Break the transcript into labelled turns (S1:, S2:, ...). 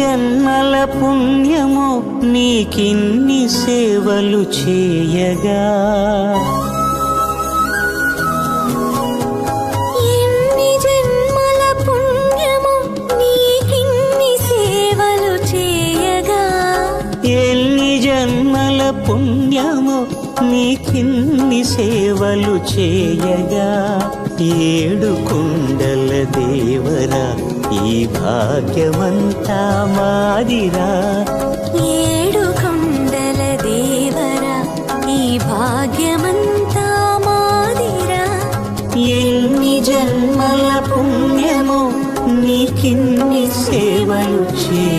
S1: జన్మల పుణ్యమో నీకిన్ని సేవలు చేయగా,
S2: ఎన్ని జన్మల పుణ్యమో నీకిన్ని సేవలు చేయగా,
S1: ఎన్ని జన్మల పుణ్యమో నీకిన్ని సేవలు చేయగా, ఏడు కుండల దేవరా ఈ భాగ్యమంతా మాదిరా,
S2: ఏడు కొండల దేవరా ఈ భాగ్యమంతా మాదిరా,
S1: ఎన్ని జన్మల పుణ్యమో నీకిన్ని సేవలు చేయ